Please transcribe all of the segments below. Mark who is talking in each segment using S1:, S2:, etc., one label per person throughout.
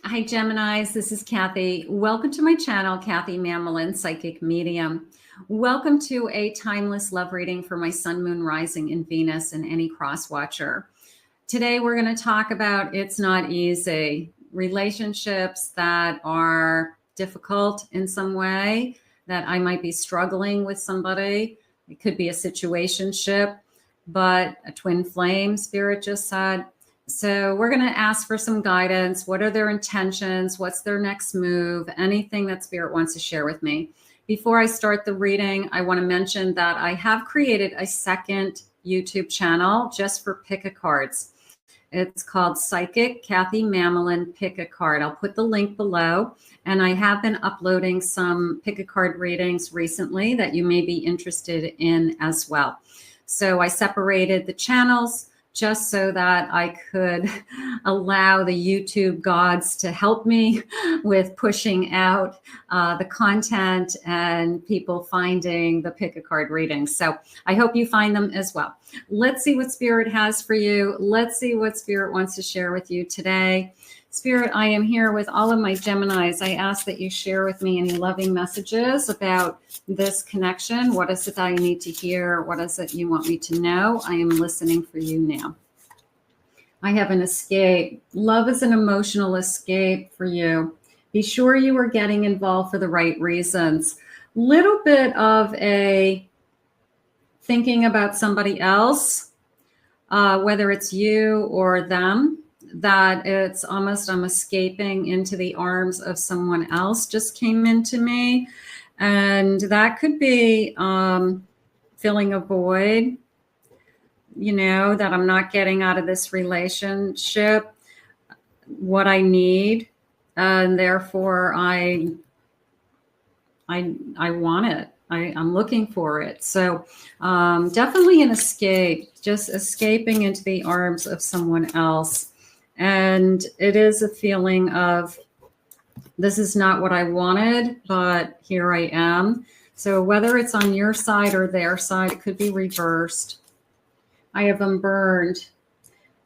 S1: Hi, Geminis. This is Kathy. Welcome to my channel, Kathy Mamolen, Psychic Medium. Welcome to a timeless love reading for my Sun, Moon, Rising, and Venus, and any cross watcher. Today, we're going to talk about it's not easy. Relationships that are difficult in some way, that I might be struggling with somebody. It could be a situationship, but a twin flame, Spirit just said. So we're going to ask for some guidance. What are their intentions? What's their next move? Anything that Spirit wants to share with me. Before I start the reading, I want to mention that I have created a second YouTube channel just for pick-a-cards. It's called Psychic Kathy Mamolen Pick-a-Card. I'll put the link below. And I have been uploading some pick-a-card readings recently that you may be interested in as well. So I separated the channels just so that I could allow the YouTube gods to help me with pushing out the content and people finding the pick-a-card readings. So I hope you find them as well. Let's see what Spirit has for you. Let's see what Spirit wants to share with you today. Spirit, I am here with all of my Geminis. I ask that you share with me any loving messages about this connection. What is it that I need to hear? What is it you want me to know? I am listening for you now. I have an escape. Love is an emotional escape for you. Be sure you are getting involved for the right reasons. Little bit of a thinking about somebody else, whether it's you or them. That it's almost I'm escaping into the arms of someone else just came into me. And that could be filling a void, you know, that I'm not getting out of this relationship what I need. And therefore I want it. I'm looking for it. So definitely an escape, just escaping into the arms of someone else. And it is a feeling of, this is not what I wanted, but here I am. So whether it's on your side or their side, it could be reversed. I have them burned.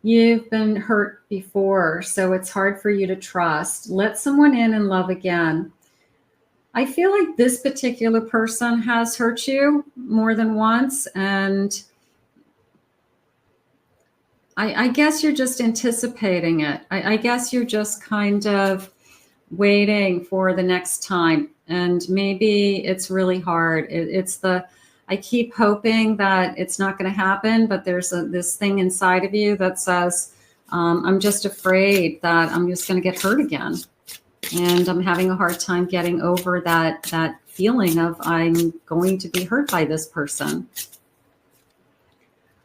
S1: You've been hurt before, so it's hard for you to trust. Let someone in and love again. I feel like this particular person has hurt you more than once, and I guess you're just anticipating it. I guess you're just kind of waiting for the next time. And maybe it's really hard. I keep hoping that it's not going to happen, but there's this thing inside of you that says, I'm just afraid that I'm just going to get hurt again. And I'm having a hard time getting over that feeling of I'm going to be hurt by this person.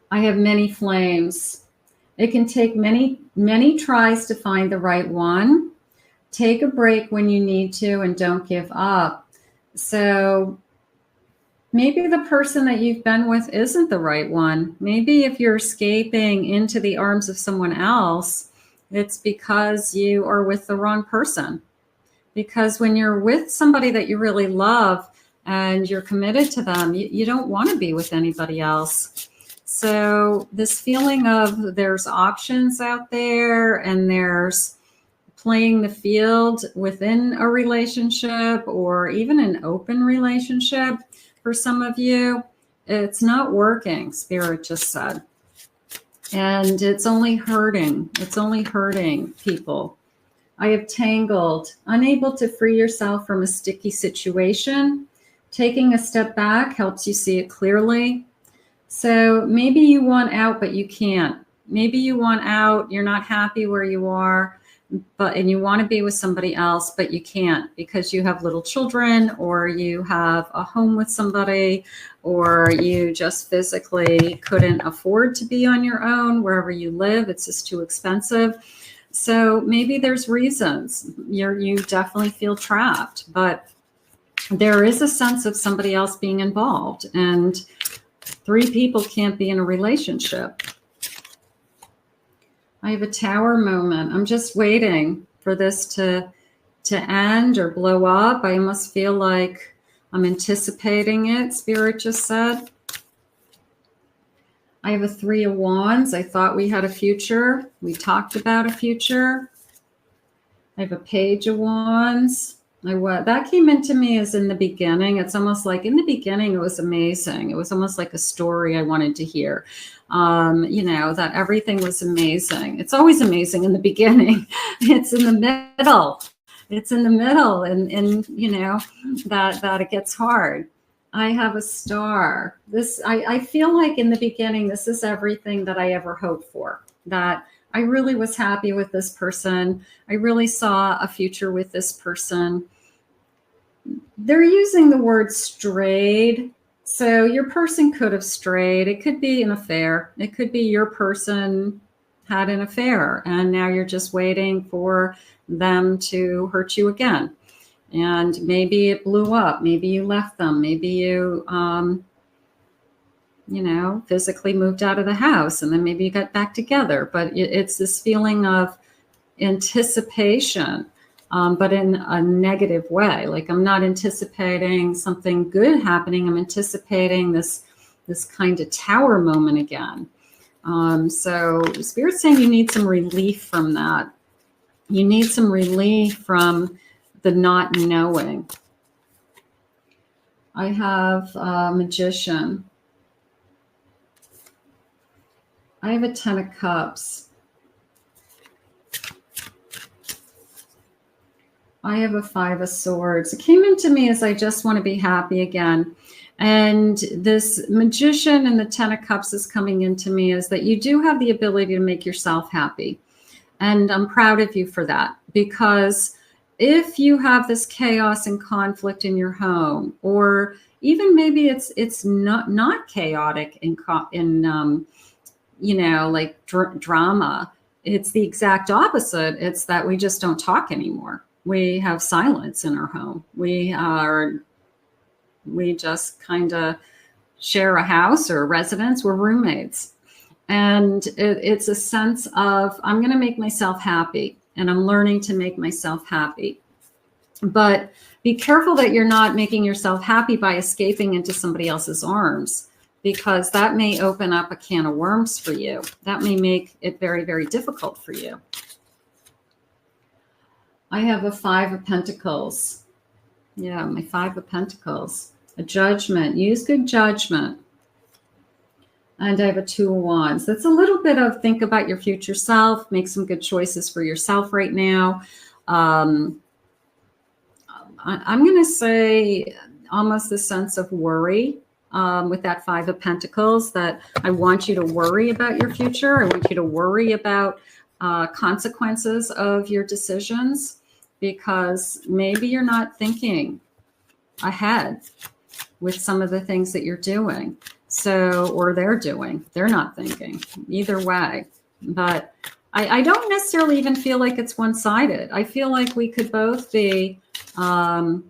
S1: I have many flames. It can take many, many tries to find the right one. Take a break when you need to and don't give up. So maybe the person that you've been with isn't the right one. Maybe if you're escaping into the arms of someone else, it's because you are with the wrong person. Because when you're with somebody that you really love and you're committed to them, you don't want to be with anybody else. So this feeling of there's options out there and there's playing the field within a relationship or even an open relationship for some of you, it's not working, Spirit just said. And it's only hurting. It's only hurting people. I have tangled, unable to free yourself from a sticky situation. Taking a step back helps you see it clearly. So maybe you want out, but you can't. Maybe you want out, you're not happy where you are, and you want to be with somebody else, but you can't because you have little children or you have a home with somebody or you just physically couldn't afford to be on your own wherever you live. It's just too expensive. So maybe there's reasons. You definitely feel trapped, but there is a sense of somebody else being involved, and 3 people can't be in a relationship. I have a tower moment. I'm just waiting for this to end or blow up. I almost feel like I'm anticipating it, Spirit just said. I have a 3 of Wands. I thought we had a future. We talked about a future. I have a Page of Wands. That came into me as in the beginning. It's almost like in the beginning, it was amazing. It was almost like a story I wanted to hear. You know, that everything was amazing. It's always amazing in the beginning. It's in the middle. It's in the middle, and you know, that it gets hard. I have a Star. I feel like in the beginning, this is everything that I ever hoped for. That I really was happy with this person. I really saw a future with this person. They're using the word strayed. So your person could have strayed. It could be an affair. It could be your person had an affair and now you're just waiting for them to hurt you again. And maybe it blew up. Maybe you left them. Maybe you, you know, physically moved out of the house and then maybe you got back together. But it's this feeling of anticipation, but in a negative way. Like I'm not anticipating something good happening. I'm anticipating this kind of tower moment again. So Spirit's saying you need some relief from that. You need some relief from the not knowing. I have a Magician. I have a Ten of Cups. I have a Five of Swords. It came into me as I just want to be happy again. And this Magician and the Ten of Cups is coming into me is that you do have the ability to make yourself happy. And I'm proud of you for that, because if you have this chaos and conflict in your home, or even maybe it's not chaotic in you know, like drama, it's the exact opposite. It's that we just don't talk anymore. We have silence in our home. We just kind of share a house or a residence. We're roommates. And it's a sense of, I'm going to make myself happy, and I'm learning to make myself happy. But be careful that you're not making yourself happy by escaping into somebody else's arms, because that may open up a can of worms for you. That may make it very, very difficult for you. I have a Five of Pentacles. Yeah, my Five of Pentacles. A Judgment. Use good judgment. And I have a Two of Wands. That's a little bit of think about your future self. Make some good choices for yourself right now. I'm going to say almost the sense of worry with that Five of Pentacles, that I want you to worry about your future. I want you to worry about consequences of your decisions, because maybe you're not thinking ahead with some of the things that you're doing. So, or they're doing, they're not thinking, either way. But I don't necessarily even feel like it's one-sided. I feel like we could both be, you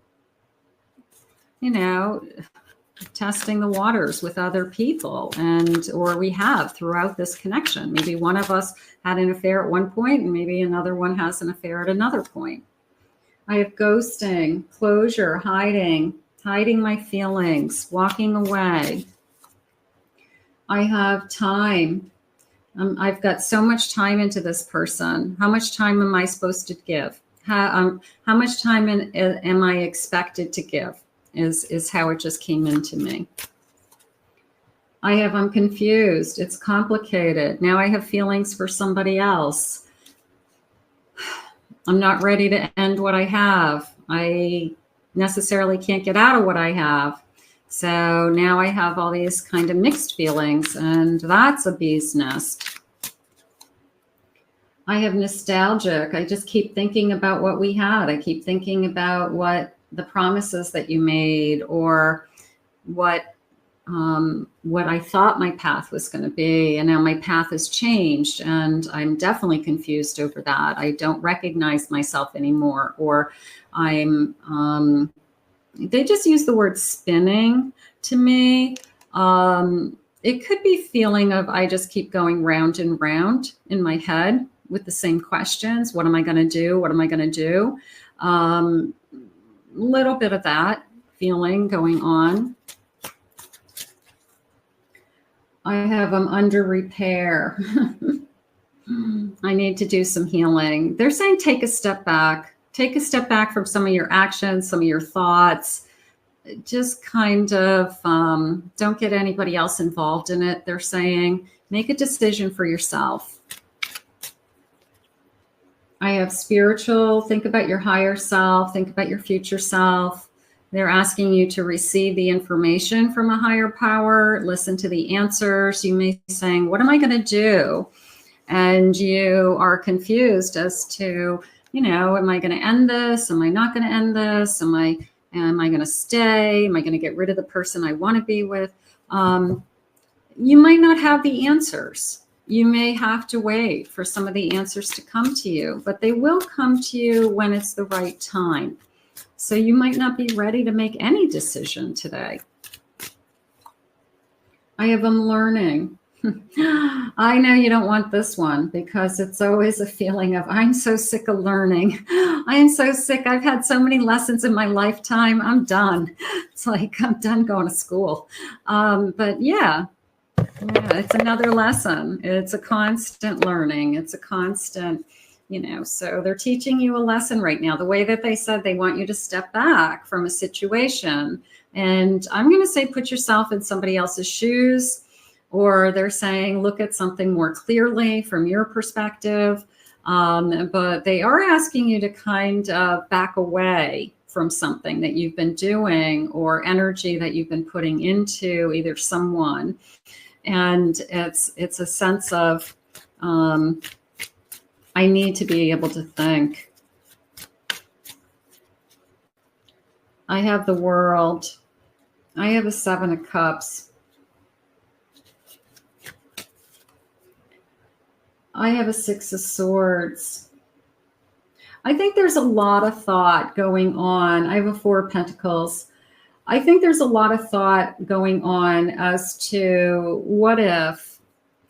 S1: know, testing the waters with other people, or we have throughout this connection. Maybe one of us had an affair at one point, and maybe another one has an affair at another point. I have ghosting, closure, hiding my feelings, walking away. I have time. I've got so much time into this person. How much time am I supposed to give? How much time am I expected to give is how it just came into me. I have, I'm confused. It's complicated. Now I have feelings for somebody else. I'm not ready to end what I have. I necessarily can't get out of what I have. So now I have all these kind of mixed feelings, and that's a bee's nest. I have nostalgic. I just keep thinking about what we had. I keep thinking about what the promises that you made, or what I thought my path was going to be. And now my path has changed, and I'm definitely confused over that. I don't recognize myself anymore, or I'm, they just use the word spinning to me. It could be feeling of, I just keep going round and round in my head with the same questions. What am I going to do? What am I going to do? Little bit of that feeling going on. I have under repair. I need to do some healing. They're saying take a step back. Take a step back from some of your actions, some of your thoughts. Just kind of don't get anybody else involved in it. They're saying make a decision for yourself. I have spiritual. Think about your higher self. Think about your future self. They're asking you to receive the information from a higher power. Listen to the answers. You may be saying, what am I going to do? And you are confused as to, am I going to end this? Am I not going to end this? Am I going to stay? Am I going to get rid of the person I want to be with? You might not have the answers. You may have to wait for some of the answers to come to you, but they will come to you when it's the right time. So you might not be ready to make any decision today. I have them learning. I know you don't want this one because it's always a feeling of, I'm so sick of learning. I am so sick. I've had so many lessons in my lifetime. I'm done. It's like, I'm done going to school. But yeah, it's another lesson. It's a constant learning. It's a constant, so they're teaching you a lesson right now. The way that they said they want you to step back from a situation. And I'm going to say, put yourself in somebody else's shoes. Or they're saying, look at something more clearly from your perspective. But they are asking you to kind of back away from something that you've been doing or energy that you've been putting into either someone. And it's a sense of, I need to be able to think. I have the World. I have a 7 of Cups. I have a 6 of Swords. I think there's a lot of thought going on. I have a 4 of Pentacles. I think there's a lot of thought going on as to what if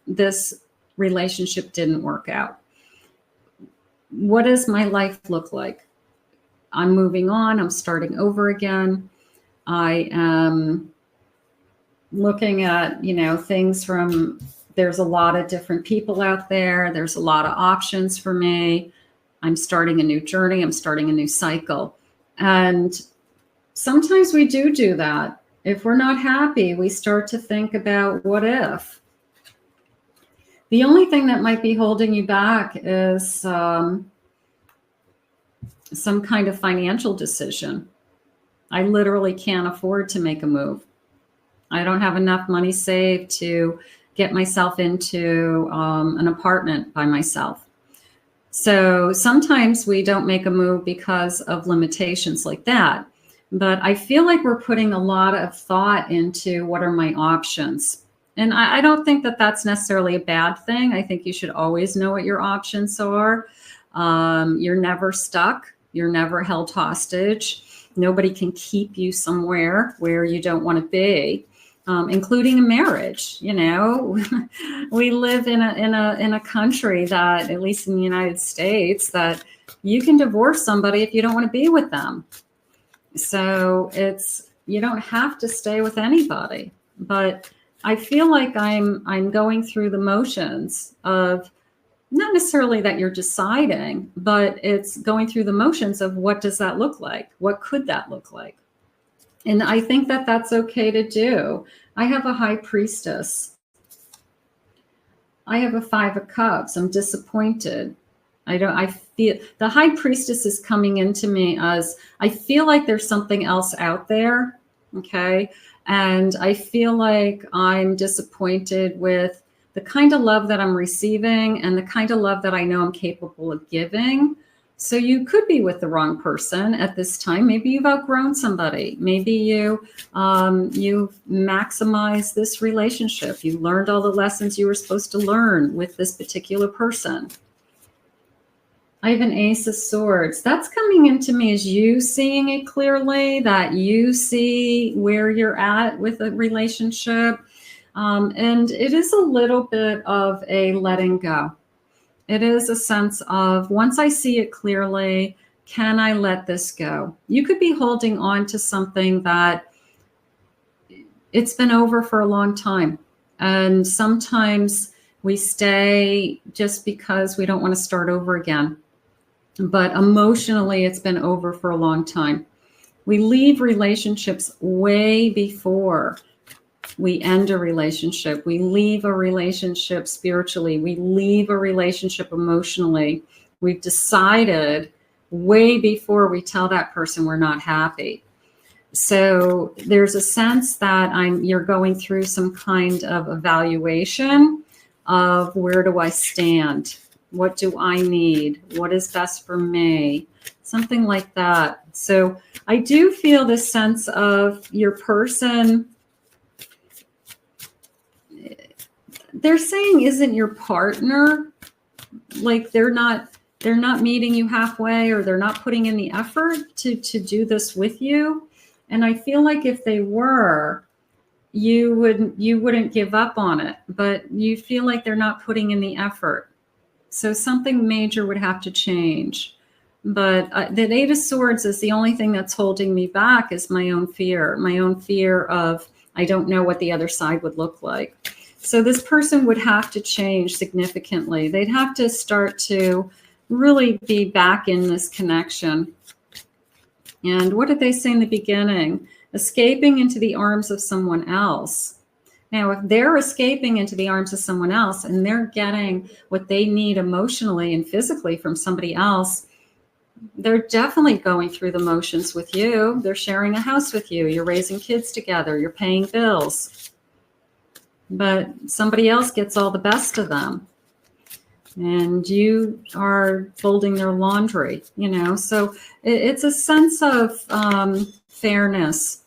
S1: this relationship didn't work out? What does my life look like? I'm moving on. I'm starting over again. I am looking at, things from, there's a lot of different people out there. There's a lot of options for me. I'm starting a new journey. I'm starting a new cycle. And sometimes we do that. If we're not happy, we start to think about what if. The only thing that might be holding you back is some kind of financial decision. I literally can't afford to make a move. I don't have enough money saved to get myself into an apartment by myself. So sometimes we don't make a move because of limitations like that. But I feel like we're putting a lot of thought into what are my options. And I don't think that that's necessarily a bad thing. I think you should always know what your options are. You're never stuck. You're never held hostage. Nobody can keep you somewhere where you don't want to be. Including a marriage. We live in a country that, at least in the United States, that you can divorce somebody if you don't want to be with them. So you don't have to stay with anybody. But I feel like I'm going through the motions of, not necessarily that you're deciding, but it's going through the motions of what does that look like? What could that look like? And I think that that's okay to do. I have a High Priestess. I have a 5 of Cups. I'm disappointed. I feel the High Priestess is coming into me as I feel like there's something else out there. Okay. And I feel like I'm disappointed with the kind of love that I'm receiving and the kind of love that I know I'm capable of giving. So you could be with the wrong person at this time. Maybe you've outgrown somebody. Maybe you've maximized this relationship. You learned all the lessons you were supposed to learn with this particular person. I have an Ace of Swords. That's coming into me as you seeing it clearly, that you see where you're at with a relationship. And it is a little bit of a letting go. It is a sense of, once I see it clearly, can I let this go? You could be holding on to something that it's been over for a long time. And sometimes We stay just because we don't want to start over again. But emotionally, it's been over for a long time. We leave relationships way before we end a relationship. We leave a relationship spiritually. We leave a relationship emotionally. We've decided way before we tell that person we're not happy. So there's a sense that you're going through some kind of evaluation of where do I stand? What do I need? What is best for me? Something like that. So I do feel this sense of your person, they're saying isn't your partner, like they're not meeting you halfway, or they're not putting in the effort to do this with you. And I feel like if they were, you wouldn't give up on it, but you feel like they're not putting in the effort. So something major would have to change. But the Eight of Swords is the only thing that's holding me back, is my own fear of I don't know what the other side would look like. So this person would have to change significantly. They'd have to start to really be back in this connection. And what did they say in the beginning? Escaping into the arms of someone else. Now, if they're escaping into the arms of someone else and they're getting what they need emotionally and physically from somebody else, they're definitely going through the motions with you. They're sharing a house with you. You're raising kids together. You're paying bills. But somebody else gets all the best of them. And you are folding their laundry, So it's a sense of fairness,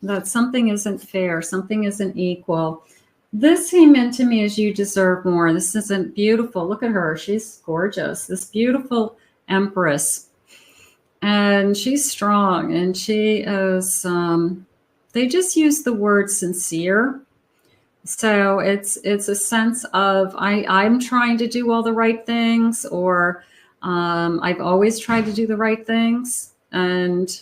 S1: that something isn't fair, something isn't equal. This came into me as you deserve more. This isn't beautiful. Look at her. She's gorgeous. This beautiful Empress. And she's strong. And she is, they just use the word sincere. So it's a sense of I'm trying to do all the right things, or I've always tried to do the right things, and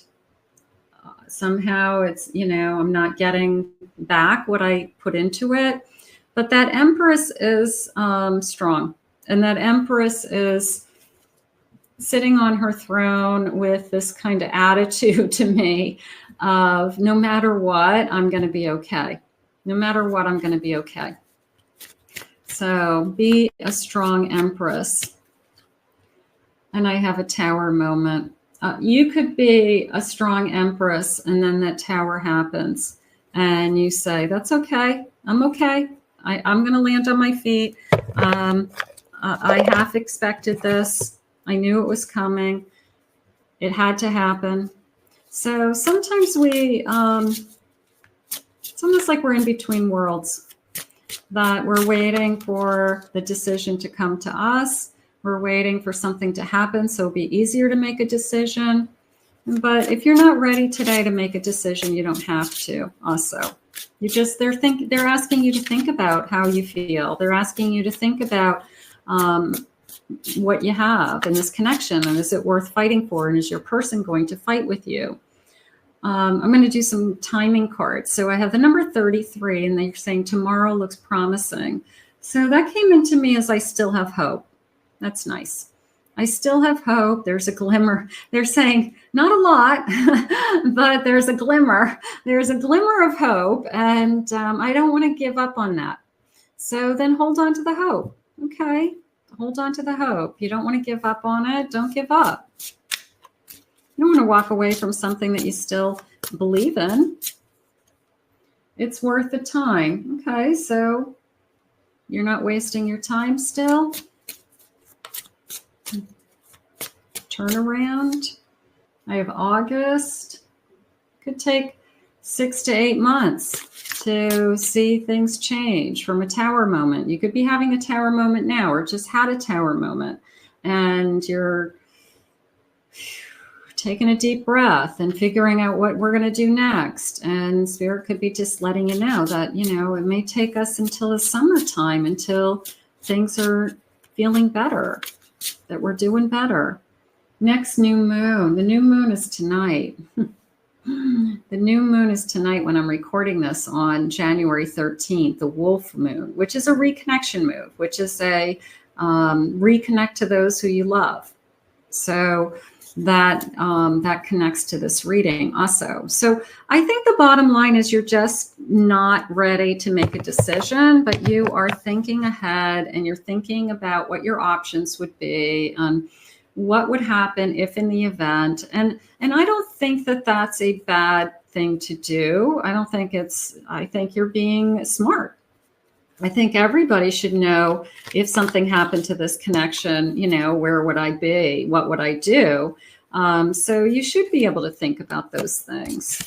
S1: somehow it's, I'm not getting back what I put into it. But that Empress is strong, and that Empress is sitting on her throne with this kind of attitude to me of no matter what, I'm going to be okay. No matter what, I'm going to be okay. So be a strong Empress. And I have a Tower moment. You could be a strong Empress, and then that Tower happens. And you say, that's okay. I'm okay. I'm going to land on my feet. I half expected this. I knew it was coming. It had to happen. So sometimes it's almost like we're in between worlds, that we're waiting for the decision to come to us. We're waiting for something to happen so it'll be easier to make a decision. But if you're not ready today to make a decision, you don't have to also. They're asking you to think about how you feel. They're asking you to think about what you have in this connection, and is it worth fighting for? And is your person going to fight with you? I'm going to do some timing cards. So I have the number 33, and they're saying tomorrow looks promising. So that came into me as I still have hope. That's nice. I still have hope. There's a glimmer. They're saying not a lot, but there's a glimmer. There's a glimmer of hope, and I don't want to give up on that. So then hold on to the hope. Okay, hold on to the hope. You don't want to give up on it. Don't give up. You don't want to walk away from something that you still believe in. It's worth the time. Okay, so you're not wasting your time still. Turn around. I have August. Could take 6 to 8 months to see things change from a Tower moment. You could be having a Tower moment now, or just had a Tower moment, and you're taking a deep breath and figuring out what we're going to do next. And Spirit could be just letting you know that, it may take us until the summertime, until things are feeling better, that we're doing better. Next new moon. The new moon is tonight. The new moon is tonight when I'm recording this on January 13th, the wolf moon, which is a reconnection move, which is a reconnect to those who you love. So that that connects to this reading also. So I think the bottom line is you're just not ready to make a decision, but you are thinking ahead and you're thinking about what your options would be and what would happen if in the event. And I don't think that that's a bad thing to do. I think you're being smart. I think everybody should know if something happened to this connection, where would I be? What would I do? So you should be able to think about those things,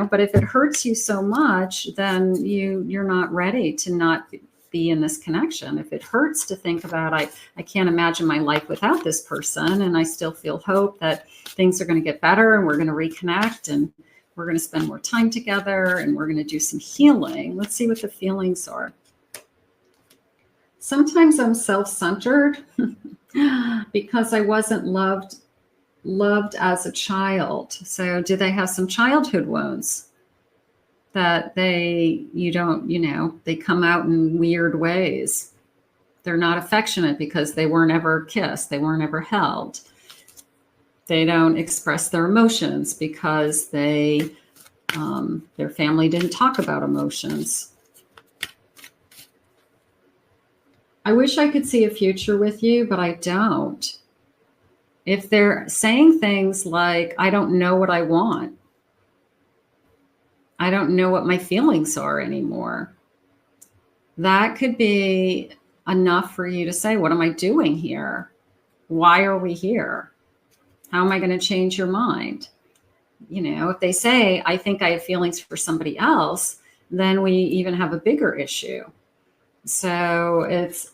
S1: but if it hurts you so much, then you're not ready to not be in this connection. If it hurts to think about, I can't imagine my life without this person, and I still feel hope that things are going to get better and we're going to reconnect and we're going to spend more time together and we're going to do some healing. Let's see what the feelings are. Sometimes I'm self-centered because I wasn't loved as a child. So do they have some childhood wounds that they come out in weird ways? They're not affectionate because they weren't ever kissed. They weren't ever held. They don't express their emotions because their family didn't talk about emotions. I wish I could see a future with you, but I don't. If they're saying things like, I don't know what I want, I don't know what my feelings are anymore, that could be enough for you to say, what am I doing here? Why are we here? How am I going to change your mind? If they say, I think I have feelings for somebody else, then we even have a bigger issue. So it's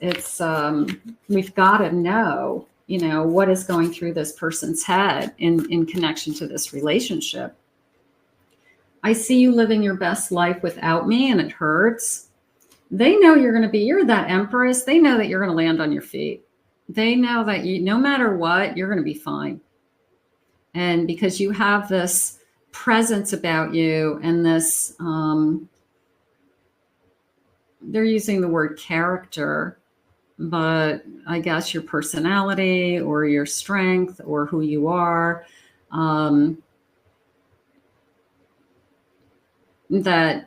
S1: we've got to know, what is going through this person's head in connection to this relationship. I see you living your best life without me and it hurts. They know you're that empress. They know that you're going to land on your feet. They know that no matter what, you're going to be fine. And because you have this presence about you and this, they're using the word character, but I guess your personality or your strength or who you are, that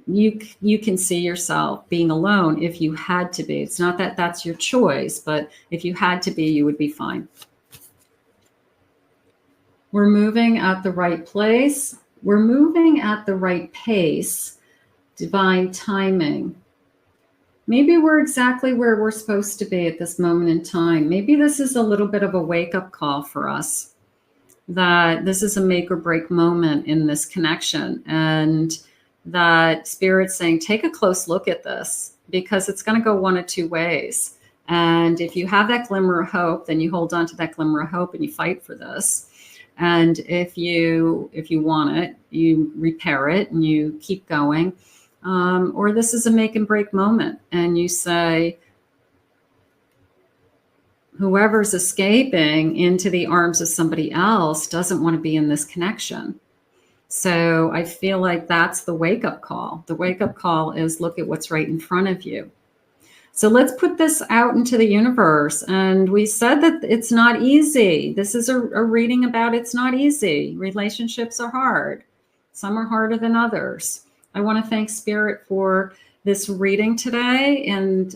S1: you can see yourself being alone if you had to be. It's not that that's your choice, but if you had to be, you would be fine. We're moving at the right place. We're moving at the right pace. Divine timing. Maybe we're exactly where we're supposed to be at this moment in time. Maybe this is a little bit of a wake-up call for us, that this is a make or break moment in this connection, and that Spirit's saying, take a close look at this, because it's going to go one of two ways. And if you have that glimmer of hope, then you hold on to that glimmer of hope and you fight for this. And if you want it, you repair it and you keep going. Or this is a make and break moment, and you say, whoever's escaping into the arms of somebody else doesn't want to be in this connection. So I feel like that's the wake-up call. The wake-up call is look at what's right in front of you. So let's put this out into the universe. And we said that it's not easy. This is a reading about it's not easy. Relationships are hard. Some are harder than others. I want to thank Spirit for this reading today and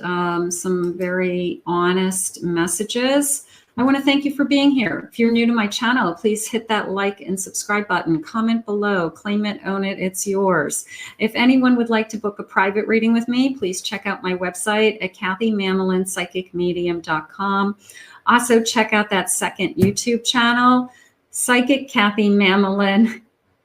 S1: some very honest messages. I want to thank you for being here. If you're new to my channel, please hit that like and subscribe button, comment below, claim it, own it, it's yours. If anyone would like to book a private reading with me, please check out my website at KathyMamolenPsychicMedium.com. Also check out that second YouTube channel, Psychic Kathy Mamolen.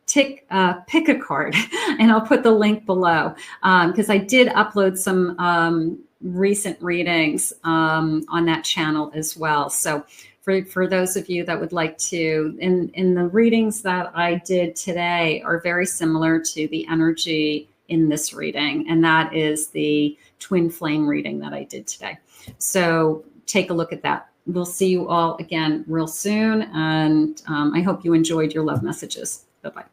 S1: Pick a card, and I'll put the link below because I did upload some recent readings on that channel as well. So for those of you that would like to, in the readings that I did today are very similar to the energy in this reading, and that is the twin flame reading that I did today. So take a look at that. We'll see you all again real soon, and I hope you enjoyed your love messages. Bye-bye.